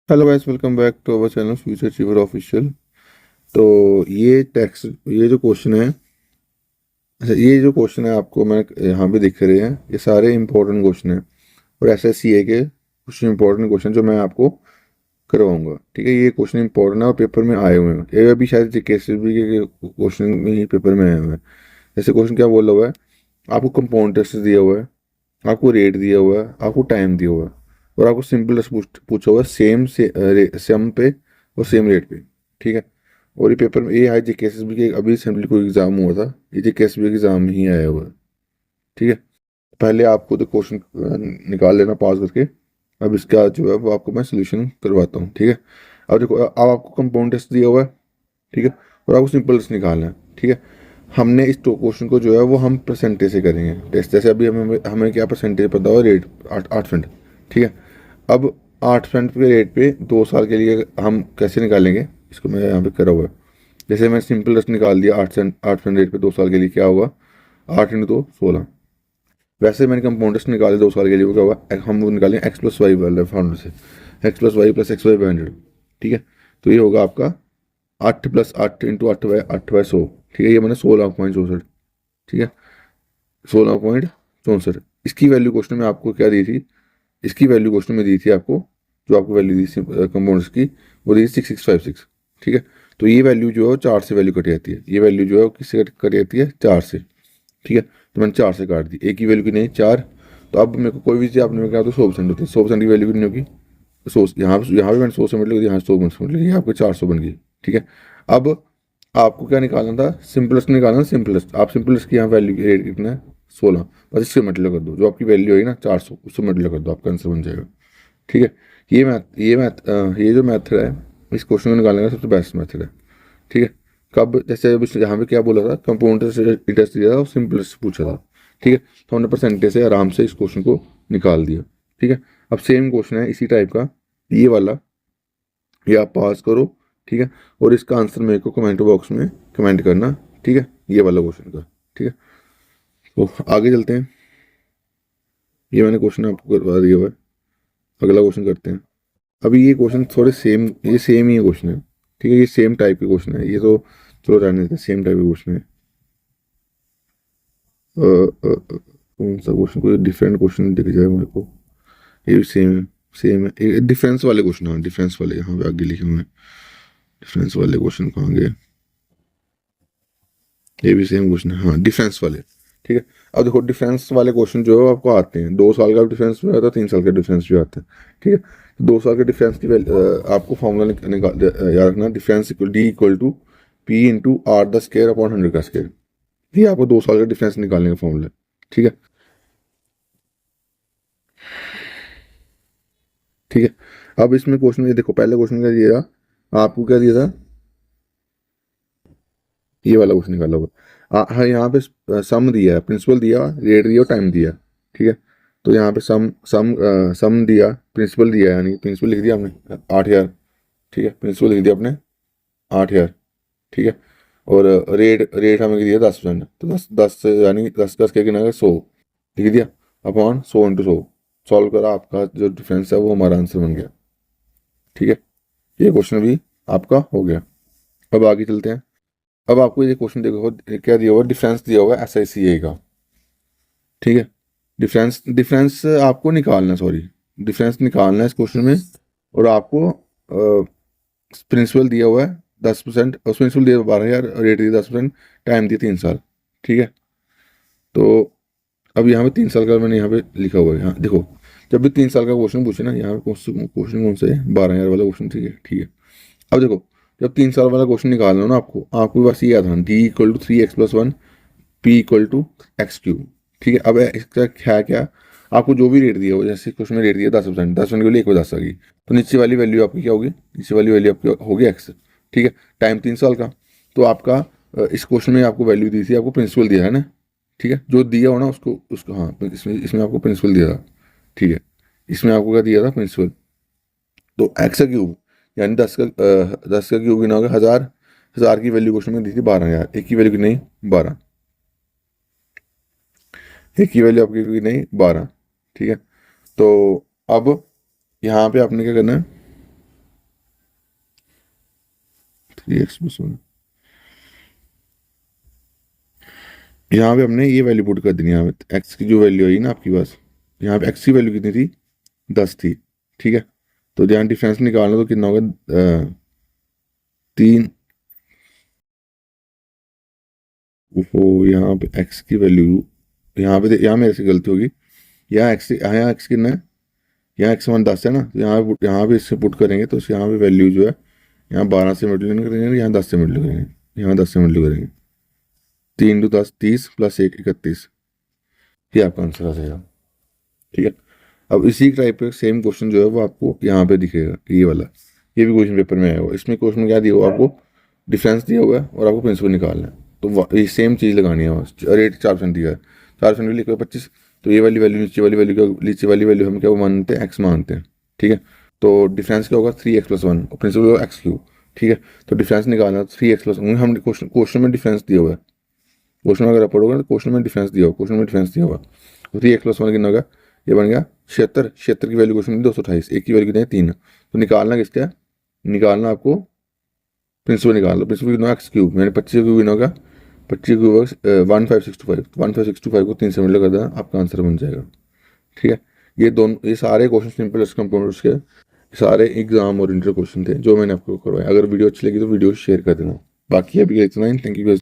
Hello guys, welcome back to our channel future achiever official. तो ये जो question है, अच्छा ये जो क्वेश्चन है आपको मैं यहाँ पे दिख रहे हैं, ये सारे इंपॉर्टेंट क्वेश्चन हैं और एसएससीए के कुछ इंपॉर्टेंट क्वेश्चन जो मैं आपको करवाऊंगा। ठीक है, ये क्वेश्चन इंपॉर्टेंट है और पेपर में आए हुए हैं। ये अभी शायद जीकेएसबी के क्वेश्चन में ही पेपर में आए हुए हैं। जैसे क्वेश्चन क्या बोला हुआ है, आपको कंपाउंड टेस्ट दिया हुआ है, आपको रेट दिया हुआ है, आपको टाइम दिया हुआ है और आपको सिंपल टेस्ट पूछा हुआ है सेम पे और सेम रेट पे। ठीक है, और ये पेपर में ये है जेकेएसबी के, अभी रिसेंटली कोई एग्जाम हुआ था, ये जेकेएसबी के एग्जाम में ही आया हुआ है। ठीक है, पहले आपको तो क्वेश्चन निकाल लेना पॉज करके। अब इसका जो है वो आपको मैं सोल्यूशन करवाता हूँ। ठीक है, अब देखो, अब आपको कंपाउंड टेस्ट दिया हुआ है। ठीक है, और आपको सिंपल टेस्ट निकालना है। ठीक है, हमने इस क्वेश्चन को जो है वो हम परसेंटेज से करेंगे टेस्ट। जैसे अभी हमें हमें क्या परसेंटेज पता हो, रेट 8%। ठीक है, अब 8% के रेट पे 2 साल के लिए हम कैसे निकालेंगे, इसको मैं यहाँ पे करा हुआ है। जैसे मैं सिंपल टेस्ट निकाल दिया, 8% रेट पे 2 साल के लिए क्या होगा, 8 × 2 = 16। वैसे मैंने कंपाउंड निकाले 2 साल के लिए, वो क्या होगा, हम वो निकालें x+y वाले फार्मूले से, x+y+x/100। ठीक है, तो ये होगा आपका 8+8 × 8/100। ठीक है, ये मैंने 16.64। ठीक है, 16.64। इसकी वैल्यू क्वेश्चन में आपको क्या दी थी, इसकी वैल्यू क्वेश्चन में दी थी आपको, जो आपको वैल्यू दी थी कंपाउंड्स की, वो दी थी 6656। ठीक है, तो ये वैल्यू जो है वो 4 से वैल्यू कट जाती है। ये वैल्यू जो है वो किससे कट जाती है, 4 से। ठीक है, तो मैंने 4 से काट दी, एक की वैल्यू की नहीं 4। तो अब मेरे को कोई भी चीज़ आपने कहा तो 100% होती है, 100% की वैल्यू भी नहीं होगी। तो 100 यहाँ पे मैंने 100 से मतलब यहाँ 100 से मतलब ये आपको 400 बन गई। ठीक है, अब आपको क्या निकालना था, सिंपलेस्ट निकालना था, सिंपलेस्ट। आप सिंपलेस्ट की यहाँ वैल्यू रेट कितना है, 16। बस इससे मल्टीप्लाई कर दो, जो आपकी वैल्यू है ना 400, उससे मल्टीप्लाई कर दो, आपका आंसर बन जाएगा। ठीक है, ये जो मैथड है, इस क्वेश्चन को निकालने का सबसे बेस्ट मैथड है। ठीक है, कब, जैसे अब यहाँ पे क्या बोला था, कंपाउंड इंटरेस्ट दिया था और सिंपलेस्ट पूछा था। ठीक है, तो हमने परसेंटेज से आराम से इस क्वेश्चन को निकाल दिया। ठीक है, अब सेम क्वेश्चन है इसी टाइप का, ये वाला, ये आप पास करो। ठीक है, और इसका आंसर मेरे को कमेंट बॉक्स में कमेंट करना। ठीक है, ये वाला क्वेश्चन का। ठीक है, तो आगे चलते हैं। ये मैंने क्वेश्चन आपको करवा दिया हुआ है, अगला क्वेश्चन करते हैं। अभी ये क्वेश्चन थोड़े सेम, ये सेम ही क्वेश्चन है। ठीक है, ये सेम टाइप के क्वेश्चन है, ये तो चलो रहने देते हैं, सेम टाइप के क्वेश्चन है। कौन सा क्वेश्चन, कोई डिफरेंट क्वेश्चन दिख जाए मेरे को। ये भी सेम है, डिफरेंस वाले क्वेश्चन। हाँ, डिफरेंस वाले यहाँ पे आगे लिखे हुए हैं। डिफरेंस वाले क्वेश्चन कहाँ गए, ये भी सेम क्वेश्चन है, हाँ डिफरेंस वाले। ठीक है, अब देखो डिफरेंस वाले क्वेश्चन जो है आपको आते हैं, 2 साल का डिफरेंस भी आता है, 3 साल का डिफरेंस भी आता है। ठीक है, 2 साल के डिफरेंस की आपको फॉर्मूला याद रखना, difference equal D = P × R² / 100 का स्क्वायर। ये आपको 2 साल का डिफरेंस निकालने का फॉर्मूला है। ठीक है, ठीक है, अब इसमें क्वेश्चन ये देखो, पहले क्वेश्चन क्या दिया था आपको, क्या दिया था, ये वाला क्वेश्चन निकाला होगा। हाँ, यहाँ पे सम दिया है, प्रिंसिपल दिया, रेट दिया और टाइम दिया। ठीक है, तो यहाँ पे सम दिया, प्रिंसिपल दिया, यानी प्रिंसिपल लिख दिया आपने 8,000। ठीक है, प्रिंसिपल लिख दिया आपने 8,000। ठीक है, और रेट रेट हमें दिया 10%। तो 10 से यानी 10 के कितना 100 लिख दिया, अपॉन 100 × 100। सॉल्व करा, आपका जो डिफरेंस है वो हमारा आंसर बन गया। ठीक है, ये क्वेश्चन भी आपका हो गया। अब आगे चलते हैं। अब आपको ये क्वेश्चन देखो, क्या दिया हुआ, डिफरेंस दिया हुआ है SICA का। ठीक है, डिफरेंस डिफरेंस आपको निकालना, सॉरी, डिफरेंस निकालना है इस क्वेश्चन में। और आपको प्रिंसिपल दिया हुआ है 10%, और प्रिंसिपल दिया 12,000, रेट दिया 10%, टाइम दिया 3 साल। ठीक है, तो अब यहाँ पे 3 साल का मैंने यहाँ पे लिखा हुआ है। यहाँ देखो, जब भी 3 साल का क्वेश्चन पूछे ना, यहाँ पे क्वेश्चन कौन सा है, 12,000 वाला क्वेश्चन। ठीक है, ठीक है, अब देखो, जब 3 साल वाला क्वेश्चन निकालना हो ना आपको, आपको बस ये याद रखना, D = 3x+1, P = X³। ठीक है, अब इसका है क्या, आपको जो भी रेट दिया हो, जैसे क्वेश्चन में रेट दिया 10%, 10% के लिए 1/10 आ गई, तो नीचे वाली वैल्यू आपकी क्या होगी, नीचे वाली वैल्यू आपकी होगी x। ठीक है, टाइम 3 साल का, तो आपका इस क्वेश्चन में आपको वैल्यू दी थी, आपको प्रिंसिपल दिया है ना। ठीक है, जो दिया हो ना उसको उसको हाँ, इसमें इसमें आपको प्रिंसिपल दिया था। ठीक है, इसमें आपको क्या दिया था, प्रिंसिपल। तो x³ यानी 10 का क्यूब कितना होगा, 1000। 1000 की वैल्यू क्वेश्चन में दी थी 12,000, एक की वैल्यू की नहीं 12, एक की वैल्यू आपकी की नहीं 12। ठीक है, तो अब यहाँ पे आपने क्या करना है, 3x+1। यहाँ पे हमने ये वैल्यू पुट कर दी, यहाँ पे एक्स की जो वैल्यू आई ना आपके पास, यहाँ पे एक्स की वैल्यू कितनी थी, 10 थी, ठीक है। तो यहाँ डिफरेंस निकालना तो कितना होगा, 3। वो यहाँ पे एक्स की वैल्यू, यहाँ मेरे से गलती होगी, यहाँ एक्स कितना है, यहाँ एक्स वन 10 है ना, तो यहाँ पे इससे पुट करेंगे तो यहाँ पे वैल्यू जो है, यहाँ 12 से मल्टीप्लाई करेंगे, यहाँ 10 से मल्टीप्लाई करेंगे, यहाँ 10 से मल्टीप्लाई करेंगे, 3×10 30 + 1 31, ये आपका आंसर आ जाएगा, ठीक है। अब इसी टाइप का सेम क्वेश्चन जो है वो आपको यहाँ पे दिखेगा, ये वाला, ये भी क्वेश्चन पेपर में आया हुआ। इसमें क्वेश्चन में क्या दिया हुआ आपको, डिफरेंस दिया हुआ है और आपको प्रिंसिपल निकालना है। तो ये सेम चीज़ लगानी है बस। रेट 4% दिया है, 4% लिखा है 25, तो ये वाली वैल्यू नीचे वाली वैल्यू हम क्या मानते हैं, एक्स मानते हैं, ठीक है। तो डिफरेंस क्या होगा, 3x+1 और प्रिंसिपल होगा x³, ठीक है। तो डिफरेंस निकालना 3x+1, हम क्वेश्चन में डिफरेंस दिया हुआ है, क्वेश्चन अगर आप पढ़ोगे तो क्वेश्चन में डिफरेंस दिया हुआ, तो 3x+1 कितना होगा, ये बन गया 76। 76 की वैल्यू क्वेश्चन में 228, एक की वैल्यू कितनी है, 3। तो निकालना किसका है, निकालना आपको प्रिंसिपल निकालना, प्रिंसिपल कितना x³ यानी 25 क्यूब कितना होगा, 25 क्यूब 1565, 1565 को 3 से मल्टीप्लाई कर देना, आपका आंसर बन जाएगा, ठीक है। ये सारे क्वेश्चन सिंपल कंपाउंड्स के सारे एग्जाम ओरिएंटेड क्वेश्चन थे जो मैंने आपको करवाए। अगर वीडियो अच्छी लगी तो वीडियो शेयर कर देना। बाकी अभी इतना ही, थैंक यू।